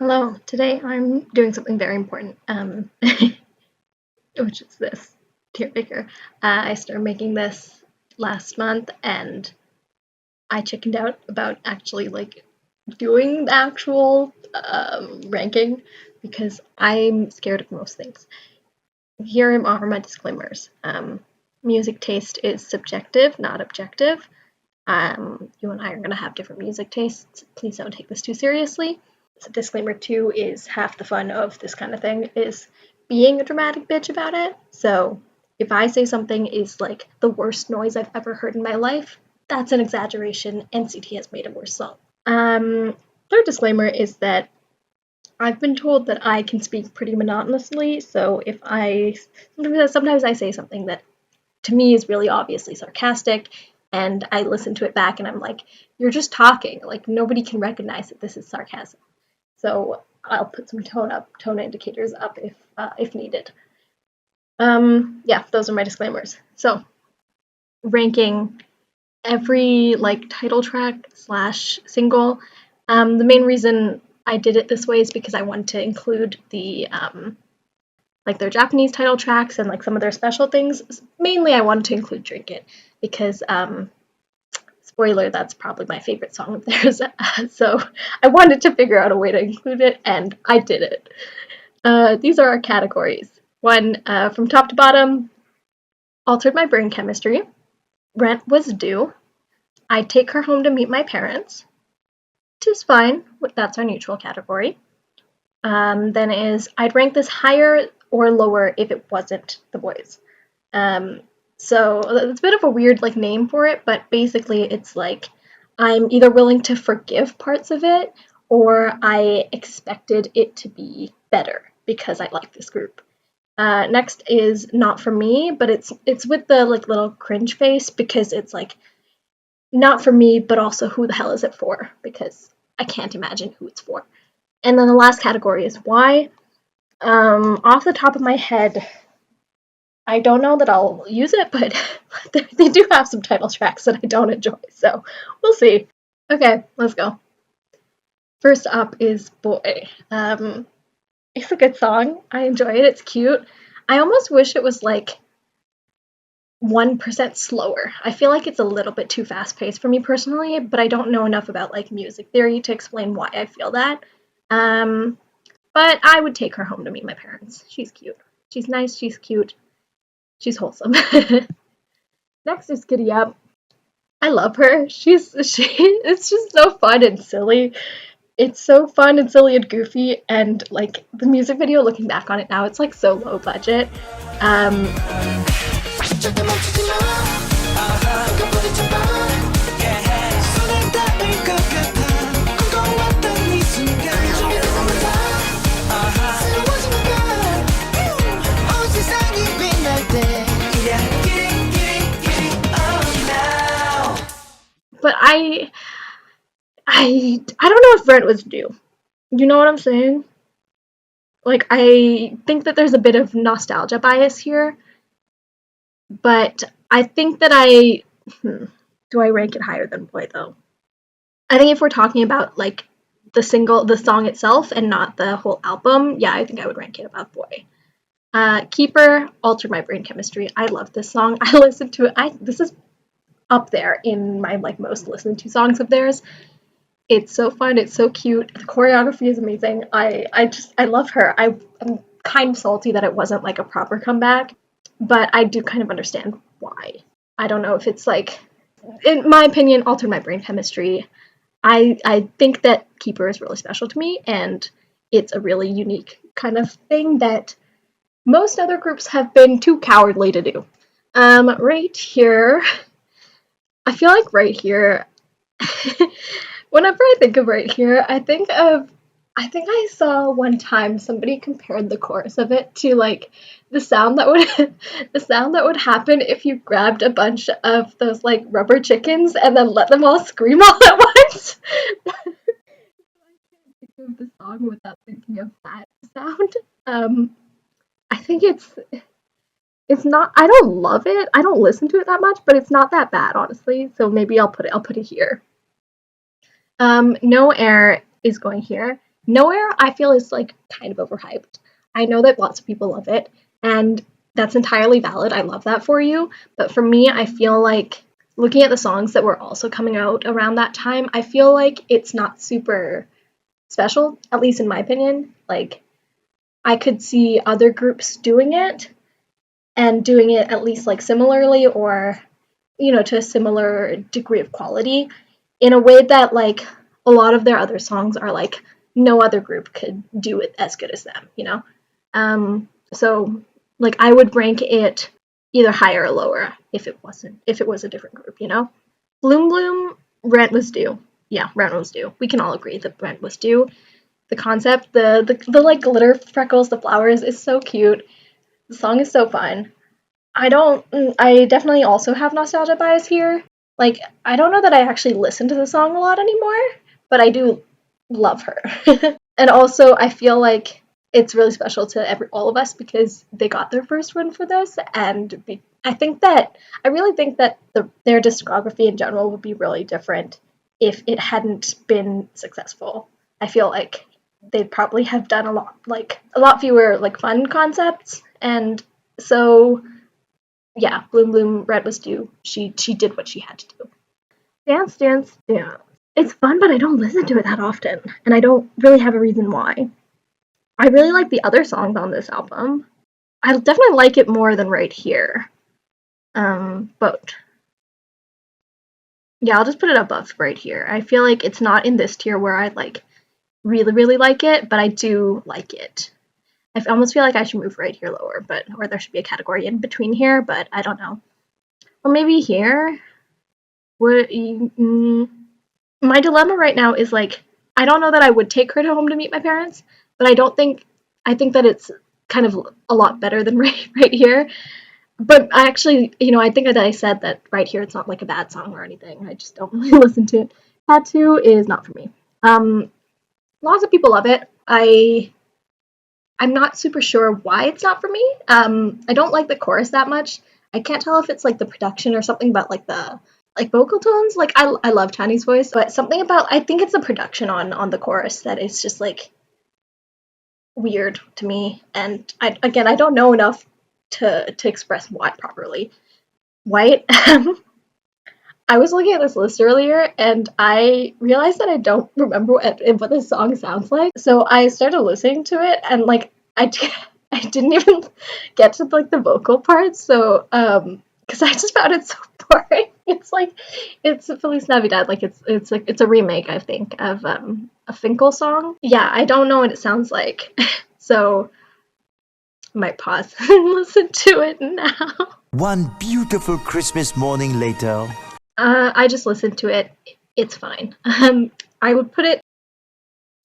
Hello, today I'm doing something very important, which is this tear maker. I started making this last month and I chickened out about actually doing the actual ranking because I'm scared of most things. Here are my disclaimers. Music taste is subjective, not objective. You and I are going to have different music tastes. Please don't take this too seriously. So disclaimer 2 is half the fun of this kind of thing is being a dramatic bitch about it. So if I say something is like the worst noise I've ever heard in my life, that's an exaggeration. NCT has made a worse song. Third disclaimer is that I've been told that I can speak pretty monotonously, so if sometimes I say something that to me is really obviously sarcastic, and I listen to it back and I'm like, you're just talking, like nobody can recognize that this is sarcasm. So I'll put some tone indicators up if needed. Yeah, those are my disclaimers. So ranking every title track / single. The main reason I did it this way is because I wanted to include the their Japanese title tracks and some of their special things. Mainly I wanted to include Drink It because spoiler, that's probably my favorite song of theirs. So I wanted to figure out a way to include it, and I did it. These are our categories. One, from top to bottom, altered my brain chemistry. Rent was due. I'd take her home to meet my parents. Tis fine. That's our neutral category. Then is I'd rank this higher or lower if it wasn't the boys. So it's a bit of a weird name for it, but basically it's I'm either willing to forgive parts of it or I expected it to be better because I like this group. Next is not for me, but it's with the little cringe face because it's not for me, but also who the hell is it for? Because I can't imagine who it's for. And then the last category is why. Off the top of my head, I don't know that I'll use it, but they do have some title tracks that I don't enjoy, so we'll see. Okay, let's go. First up is Boy. It's a good song. I enjoy it. It's cute. I almost wish it was 1% slower. I feel like it's a little bit too fast-paced for me personally, but I don't know enough about music theory to explain why I feel that. But I would take her home to meet my parents. She's cute. She's nice, she's cute. She's wholesome. Next is Giddy Up. I love her. It's just so fun and silly. It's so fun and silly and goofy, and the music video, looking back on it now, it's so low budget. But I don't know if Rent was due. You know what I'm saying? I think that there's a bit of nostalgia bias here, but I think that do I rank it higher than Boy though? I think if we're talking about the song itself and not the whole album, yeah, I think I would rank it above Boy. Keeper, Altered My Brain Chemistry. I love this song. I listened to it. This is up there in my most listened to songs of theirs. It's so fun. It's so cute. The choreography is amazing. I love her. I'm kind of salty that it wasn't a proper comeback, but I do kind of understand why. I don't know if it's in my opinion, Altered My Brain Chemistry. I think that Keeper is really special to me, and it's a really unique kind of thing that most other groups have been too cowardly to do. Right here, I feel like right here, whenever I think of right here, I think I saw one time somebody compared the chorus of it to the sound that would happen if you grabbed a bunch of those rubber chickens and then let them all scream all at once. I can't think of the song without thinking of that sound. I think it's not. I don't love it. I don't listen to it that much, but it's not that bad, honestly. So maybe I'll put it here. No Air is going here. Nowhere, I feel, is like kind of overhyped. I know that lots of people love it, and that's entirely valid. I love that for you. But for me, I feel like looking at the songs that were also coming out around that time, I feel like it's not super special, at least in my opinion. Like, I could see other groups doing it and doing it at least like similarly or, to a similar degree of quality in a way that like a lot of their other songs are like no other group could do it as good as them. So like I would rank it either higher or lower if it was a different group. Bloom Bloom, rent was due. Yeah, rent was due. We can all agree that rent was due. The concept, the like glitter freckles, the flowers is so cute. The song is so fun. I definitely also have nostalgia bias here. Like, I don't know that I actually listen to the song a lot anymore, but I do love her. And also, I feel like it's really special to all of us because they got their first win for this, and I really think that their discography in general would be really different if it hadn't been successful. I feel like they'd probably have done a lot fewer like fun concepts, and so yeah, Bloom Bloom Red was due. She did what she had to do. Dance Dance Dance. It's fun, but I don't listen to it that often, and I don't really have a reason why. I really like the other songs on this album. I definitely like it more than Right Here. But yeah, I'll just put it above Right Here. I feel like it's not in this tier where I like really really like it, but I do like it. I almost feel like I should move Right Here lower, or there should be a category in between here, but I don't know. Or maybe here. Would My dilemma right now is like I don't know that I would take her to Home to Meet My Parents, but I think that it's kind of a lot better than right here. But I actually, I think that I said that Right Here it's not like a bad song or anything. I just don't really listen to it. Tattoo is not for me. Lots of people love it. I'm not super sure why it's not for me. I don't like the chorus that much. I can't tell if it's like the production or something, but like the vocal tones. Like I love Tiny's voice, but something about I think it's the production on the chorus that is just like weird to me. And I don't know enough to express why properly. White. I was looking at this list earlier and I realized that I don't remember what this song sounds like. So I started listening to it and like I didn't even get to like the vocal parts. So because I just found it so boring. It's Feliz Navidad. Like it's a remake I think of a Finkel song. Yeah, I don't know what it sounds like. So I might pause and listen to it now. One beautiful Christmas morning later. I just listened to it. It's fine. I would put it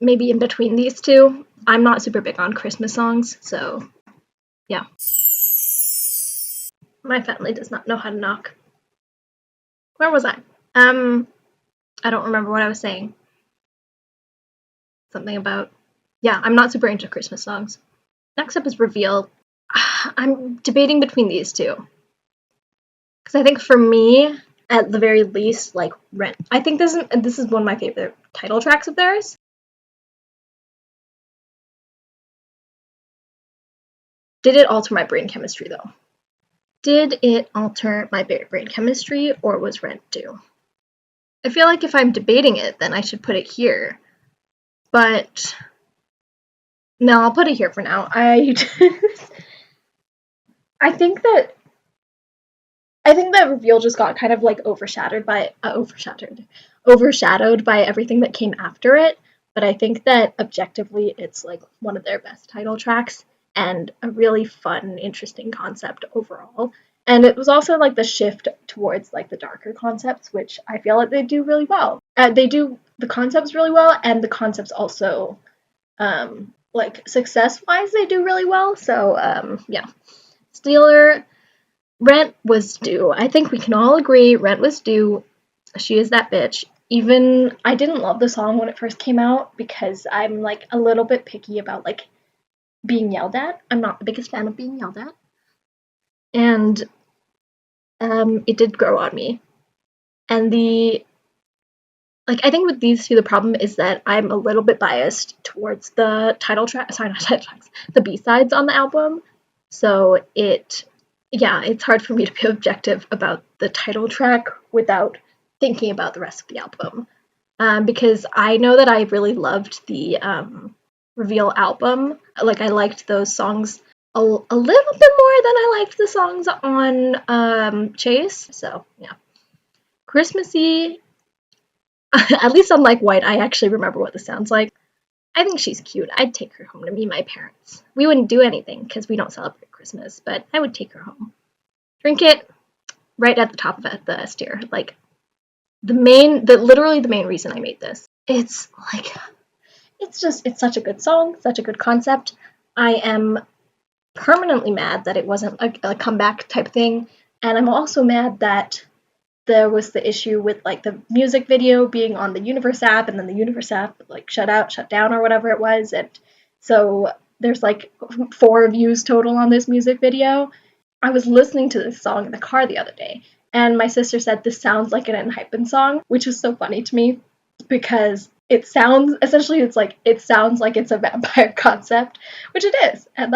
maybe in between these two. I'm not super big on Christmas songs, so yeah. My family does not know how to knock. Where was I? I don't remember what I was saying. Something about I'm not super into Christmas songs. Next up is Reveal. I'm debating between these two. Because I think for me, at the very least, like Rent. I think this is one of my favorite title tracks of theirs. Did it alter my brain chemistry though? Did it alter my brain chemistry or was Rent due? I feel like if I'm debating it, then I should put it here. But no, I'll put it here for now. I think that Reveal just got kind of like overshadowed by everything that came after it. But I think that objectively, it's like one of their best title tracks and a really fun, interesting concept overall. And it was also like the shift towards like the darker concepts, which I feel like they do really well. They do the concepts really well, and the concepts also, like success wise, they do really well. So yeah, Steeler. Rent was due. I think we can all agree Rent was due. She is that bitch. Even I didn't love the song when it first came out because I'm like a little bit picky about like being yelled at. I'm not the biggest fan of being yelled at. And it did grow on me. And like, I think with these two, the problem is that I'm a little bit biased towards the title track, sorry, not title tracks, the B-sides on the album. So it's hard for me to be objective about the title track without thinking about the rest of the album. Because I know that I really loved the Reveal album. Like, I liked those songs a little bit more than I liked the songs on Chase. So, yeah. Christmassy, at least unlike White, I actually remember what this sounds like. I think she's cute. I'd take her home to meet my parents. We wouldn't do anything because we don't celebrate Christmas, but I would take her home. Drink it right at the top of the S tier. Like, literally the main reason I made this. It's like, it's such a good song, such a good concept. I am permanently mad that it wasn't a comeback type thing, and I'm also mad that there was the issue with like the music video being on the Universe app, and then the Universe app like shut down or whatever it was, and so there's like 4 views total on this music video. I was listening to this song in the car the other day, and my sister said this sounds like an Enhypen song, which was so funny to me because it sounds like it's a vampire concept, which it is, and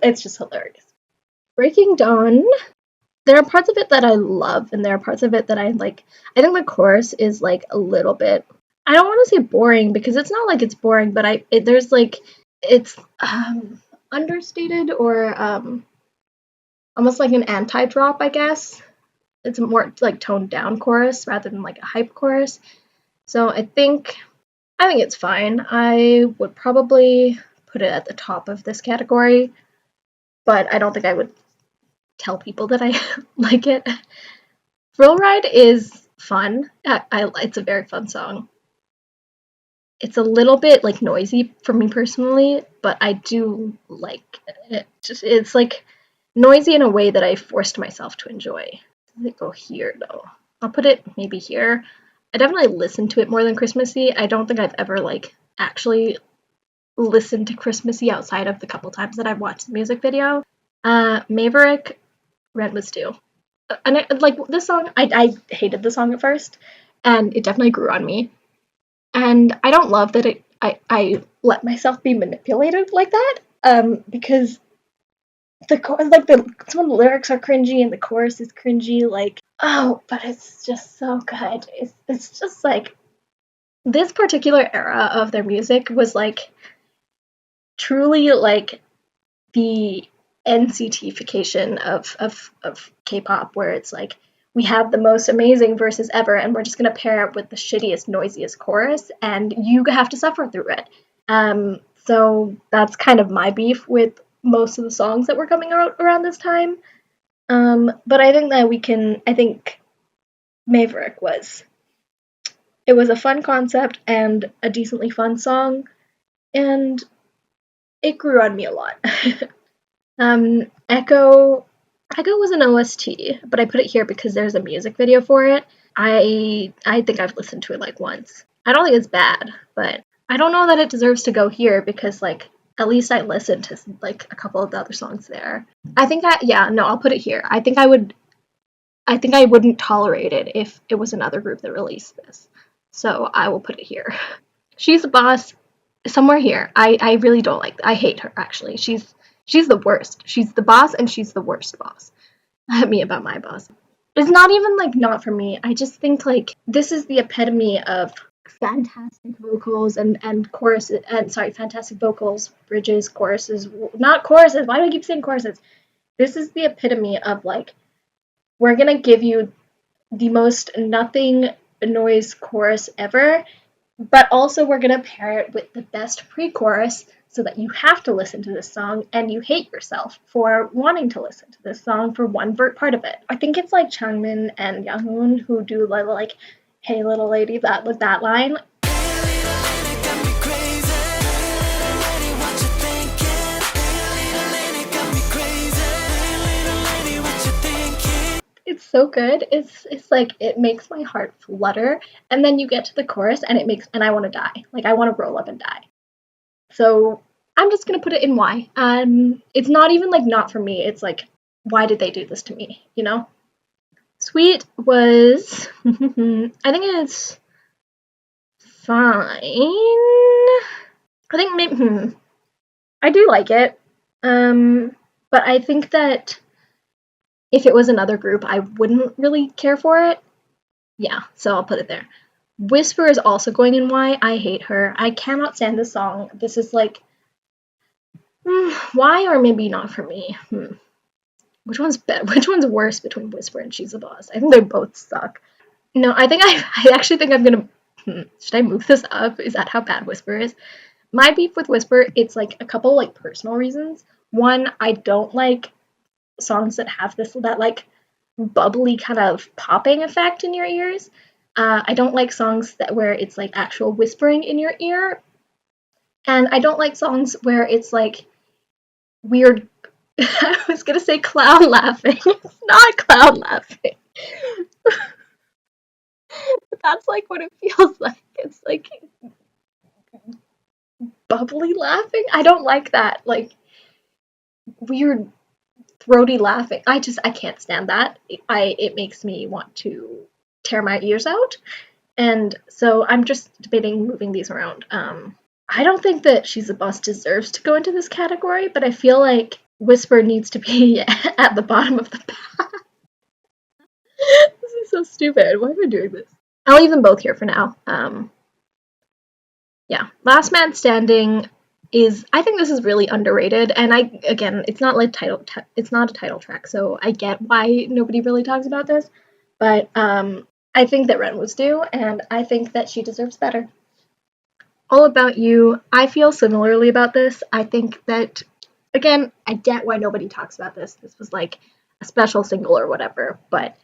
it's just hilarious. Breaking Dawn, there are parts of it that I love, and there are parts of it that I like. I think the chorus is like a little bit. I don't want to say boring because it's not like it's boring, but there's like it's understated or almost like an anti-drop, I guess. It's a more like toned down chorus rather than like a hype chorus. So I think it's fine. I would probably put it at the top of this category, but I don't think I would tell people that I like it. Thrill Ride is fun. It's a very fun song. It's a little bit like noisy for me personally, but I do like it. It's like noisy in a way that I forced myself to enjoy. Does it go here though? I'll put it maybe here. I definitely listened to it more than Christmassy. I don't think I've ever like actually listened to Christmassy outside of the couple times that I've watched the music video. Maverick, Red was due. And like this song, I hated the song at first, and it definitely grew on me. And I don't love that I let myself be manipulated like that, because some of the lyrics are cringy and the chorus is cringy. Like, oh, but it's just so good. It's just like this particular era of their music was like truly like the NCTification of K-pop, where it's like we have the most amazing verses ever, and we're just gonna pair it with the shittiest, noisiest chorus, and you have to suffer through it. So that's kind of my beef with most of the songs that were coming out around this time. But I think that I think Maverick was a fun concept and a decently fun song, and it grew on me a lot. Echo was an OST, but I put it here because there's a music video for it. I think I've listened to it like once. I don't think it's bad, but I don't know that it deserves to go here because like at least I listened to like a couple of the other songs there. I'll put it here. I think I wouldn't tolerate it if it was another group that released this. So I will put it here. She's the boss somewhere here. I really don't like. I hate her actually. She's the worst. She's the boss, and she's the worst boss. Me about my boss. It's not even like not for me. I just think like this is the epitome of fantastic vocals and choruses. And sorry, fantastic vocals, bridges, choruses. Not choruses. Why do I keep saying choruses? This is the epitome of like we're gonna give you the most nothing noise chorus ever, but also we're gonna pair it with the best pre-chorus so that you have to listen to this song and you hate yourself for wanting to listen to this song for one part of it. I think it's like Changmin and Younghoon who do like "Hey little lady" that with that line. It's so good. It's like it makes my heart flutter, and then you get to the chorus and I want to die. Like I want to roll up and die. So I'm just gonna put it in Y. It's not even like not for me. It's like why did they do this to me? You know. Sweet was I think fine. I think maybe I do like it. But I think that if it was another group, I wouldn't really care for it. Yeah, so I'll put it there. Whisper is also going in Y. I hate her. I cannot stand this song. This is like Y or maybe not for me. Which one's better? Which one's worse between Whisper and She's a Boss? I think they both suck. No, I think I actually think I'm gonna. Should I move this up? Is that how bad Whisper is? My beef with Whisper, it's like a couple like personal reasons. One, I don't like songs that have that like bubbly kind of popping effect in your ears. I don't like songs that where it's like actual whispering in your ear, and I don't like songs where it's like weird. I was gonna say clown laughing. It's not clown laughing. But that's like what it feels like. It's like bubbly laughing. I don't like that. Like weird throaty laughing. I can't stand that. It makes me want to tear my ears out. And so I'm just debating moving these around. I don't think that She's a Boss deserves to go into this category, but I feel like Whisper needs to be at the bottom of the pack. This is so stupid. Why am I doing this? I'll leave them both here for now. Yeah, Last Man Standing is, I think this is really underrated, and again, it's not like it's not a title track, so I get why nobody really talks about this, but I think that Ren was due, and I think that she deserves better. All About You, I feel similarly about this. I think that, again, I get why nobody talks about this. This was like a special single or whatever, but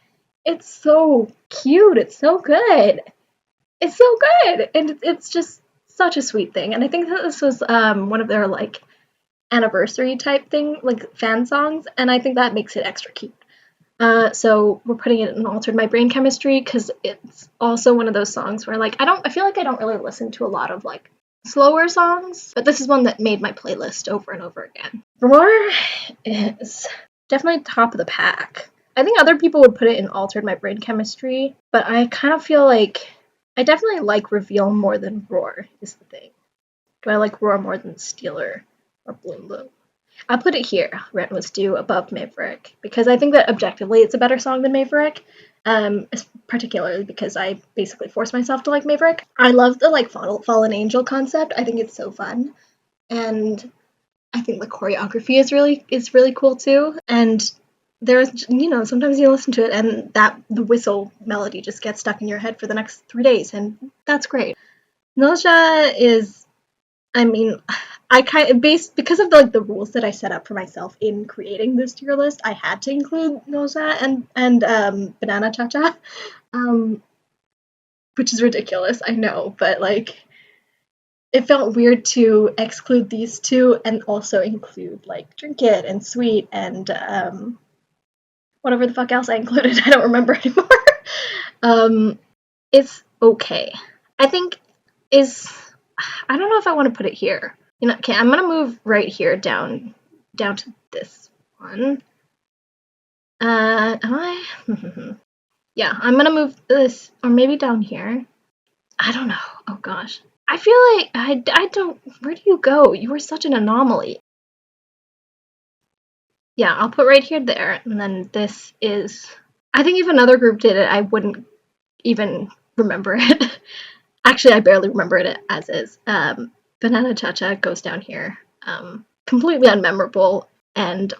it's so cute. It's so good. It's so good, and it's just such a sweet thing. And I think that this was one of their like anniversary type thing, like fan songs, and I think that makes it extra cute. So we're putting it in Altered My Brain Chemistry because it's also one of those songs where like I feel like I don't really listen to a lot of like slower songs, but this is one that made my playlist over and over again. Roar is definitely top of the pack. I think other people would put it in Altered My Brain Chemistry, but I kind of feel like I definitely like Reveal more than Roar, is the thing. Do I like Roar more than Stealer or Bloom Bloom? I'll put it here, Rent Was Due, above Maverick, because I think that objectively it's a better song than Maverick, particularly because I basically forced myself to like Maverick. I love the like Fallen Angel concept. I think it's so fun, and I think the choreography is really cool too. And there's sometimes you listen to it and the whistle melody just gets stuck in your head for the next 3 days, and that's great. Nolza is, I mean, I kind of because of the rules that I set up for myself in creating this tier list, I had to include Nolza and Banana Chacha, which is ridiculous, I know, but like it felt weird to exclude these two and also include like Drink It and Sweet and whatever the fuck else I included. I don't remember anymore. It's okay. I think I don't know if I want to put it here. Okay, I'm gonna move right here down to this one. Am I? Yeah, I'm gonna move this, or maybe down here. I don't know. Oh gosh. I feel like I don't. Where do you go? You were such an anomaly. Yeah, I'll put right here there, and then this is. I think if another group did it, I wouldn't even remember it. Actually, I barely remember it as is. Banana Chacha goes down here. Completely unmemorable, and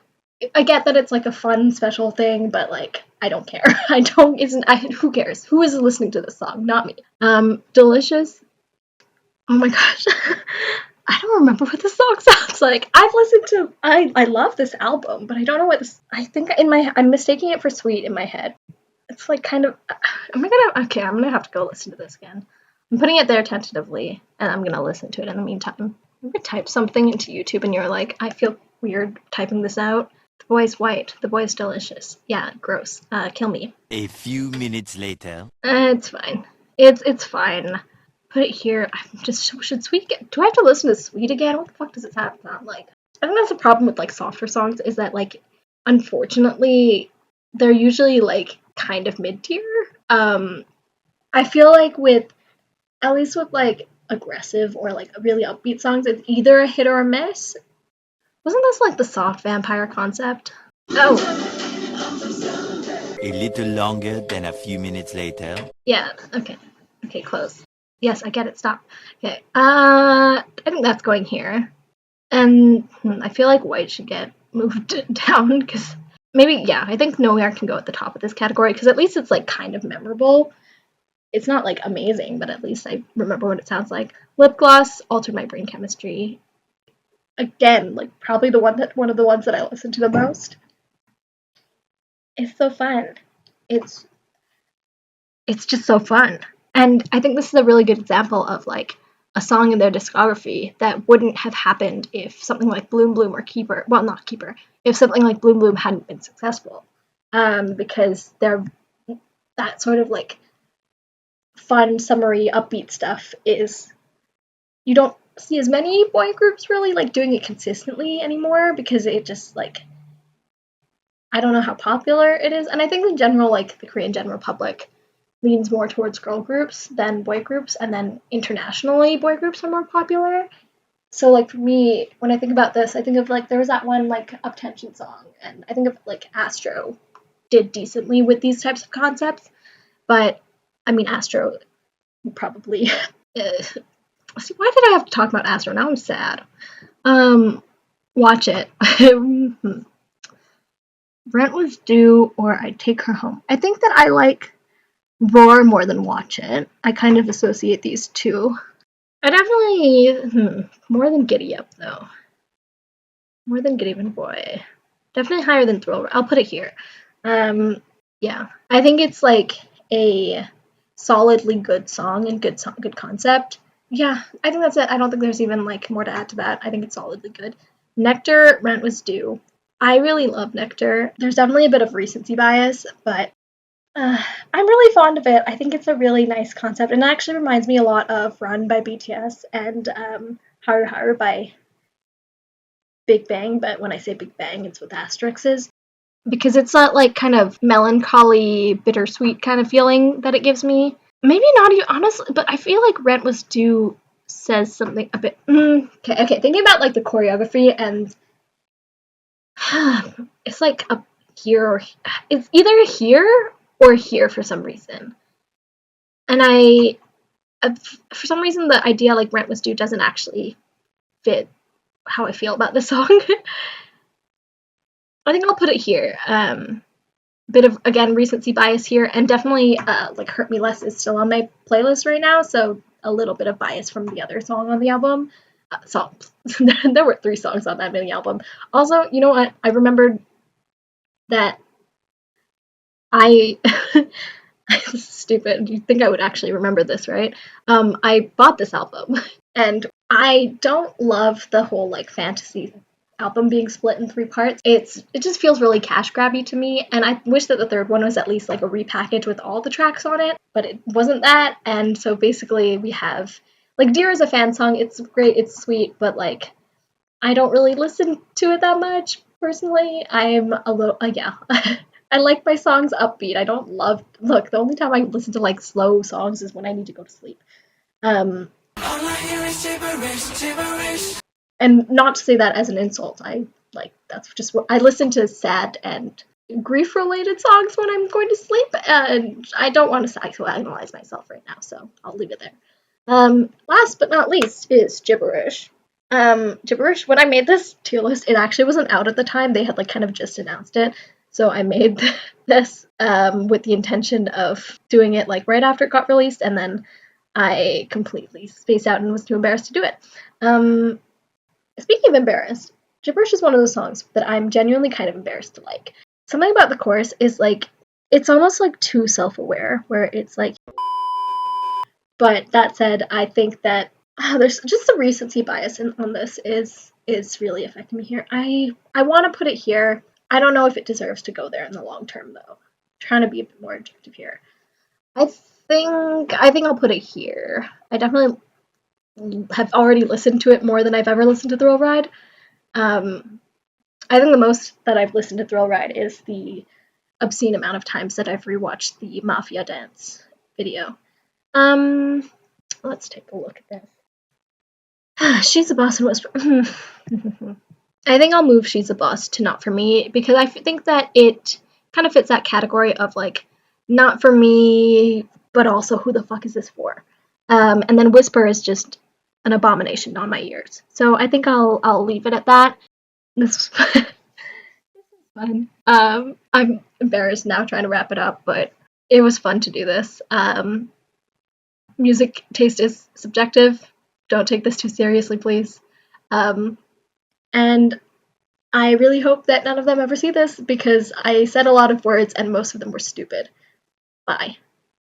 I get that it's like a fun special thing, but like I don't care. Who cares? Who is listening to this song? Not me. Delicious. Oh my gosh. I don't remember what this song sounds like. I've listened to I love this album, but I don't know what this I think I'm mistaking it for Sweet in my head. It's like kind of I'm gonna have to go listen to this again. I'm putting it there tentatively, and I'm gonna listen to it in the meantime. You could type something into YouTube and you're like, I feel weird typing this out. The boy's white. The boy's delicious. Yeah, gross. Kill me. A few minutes later. It's fine. It's fine. Put it here. Should Sweet get? Do I have to listen to Sweet again? What the fuck does it sound like? I think that's a problem with like softer songs is that like unfortunately they're usually like kind of mid tier. I feel like with at least with like aggressive or like really upbeat songs, it's either a hit or a miss. Wasn't this like the soft vampire concept? Oh, A little longer than a few minutes later. yeah, okay. Okay, close. Yes, I get it, stop. Okay, I think that's going here. And I feel like white should get moved down because maybe, yeah, I think nowhere can go at the top of this category because at least it's like kind of memorable. It's not like amazing, but at least I remember what it sounds like. Lip gloss altered my brain chemistry. Again, like probably one of the ones that I listen to the most. It's so fun. It's it's just so fun. And I think this is a really good example of like a song in their discography that wouldn't have happened if something like Bloom Bloom or Keeper, well, not Keeper, if something like Bloom Bloom hadn't been successful. Because they're that sort of like fun, summery, upbeat stuff is you don't see as many boy groups really like doing it consistently anymore because it just like I don't know how popular it is, and I think in general like the Korean general public leans more towards girl groups than boy groups, and then internationally boy groups are more popular. So like for me, when I think about this, I think of like there was that one like Uptension song, and I think of like Astro did decently with these types of concepts, but I mean Astro probably. See, why did I have to talk about Astro? Now I'm sad. Watch it. Rent was due, or I'd take her home. I think that I like Roar more than Watch It. I kind of associate these two. I definitely more than Giddy Up though. More than Giddy Up Boy. Definitely higher than Thrill. I'll put it here. Yeah, I think it's like a solidly good song and good concept. Yeah, I think that's it. I don't think there's even like more to add to that. I think it's solidly good. Nectar, Rent was due. I really love Nectar. There's definitely a bit of recency bias, but I'm really fond of it. I think it's a really nice concept, and it actually reminds me a lot of Run by BTS and Haru Haru by Big Bang, but when I say Big Bang, it's with asterisks. Because it's that like kind of melancholy, bittersweet kind of feeling that it gives me. Maybe not even honestly, but I feel like Rent was due says something a bit. Okay. Thinking about like the choreography and it's like a here or it's either here or here for some reason. And for some reason, the idea like Rent was due doesn't actually fit how I feel about the song. I think I'll put it here. Bit of again recency bias here, and definitely like Hurt Me Less is still on my playlist right now, so a little bit of bias from the other song on the album. Songs. There were 3 songs on that mini album. Also, you know what? I remembered that I this is stupid. You'd think I would actually remember this, right? I bought this album, and I don't love the whole like fantasy album being split in 3 parts. It just feels really cash grabby to me, and I wish that the third one was at least like a repackage with all the tracks on it, but it wasn't that. And so basically, we have like Dear is a fan song. It's great, it's sweet, but like I don't really listen to it that much personally. I'm a little yeah. I like my songs upbeat. I don't love look, the only time I listen to like slow songs is when I need to go to sleep. Um All I hear is gibberish, gibberish. and not to say that as an insult. I like that's just what I listen to sad and grief related songs when I'm going to sleep, and I don't want to psychoanalyze myself right now, so I'll leave it there. Last but not least is Gibberish. Gibberish, when I made this tier list, it actually wasn't out at the time. They had like kind of just announced it. So I made this with the intention of doing it like right after it got released, and then I completely spaced out and was too embarrassed to do it. Speaking of embarrassed, Gibberish is one of those songs that I'm genuinely kind of embarrassed to like. Something about the chorus is like, it's almost like too self-aware, where it's like, but that said, I think that there's just the recency bias on this is really affecting me here. I want to put it here. I don't know if it deserves to go there in the long term though. I'm trying to be a bit more objective here. I think I'll put it here. I definitely have already listened to it more than I've ever listened to Thrill Ride. I think the most that I've listened to Thrill Ride is the obscene amount of times that I've rewatched the Mafia Dance video. Let's take a look at this. She's a Boss and Whisper. I think I'll move She's a Boss to not for me because I think that it kind of fits that category of like not for me, but also who the fuck is this for? And then Whisper is just an abomination on my ears. So I think I'll leave it at that. This was fun. This is fun. I'm embarrassed now trying to wrap it up, but it was fun to do this. Music taste is subjective. Don't take this too seriously, please. And I really hope that none of them ever see this because I said a lot of words and most of them were stupid. Bye.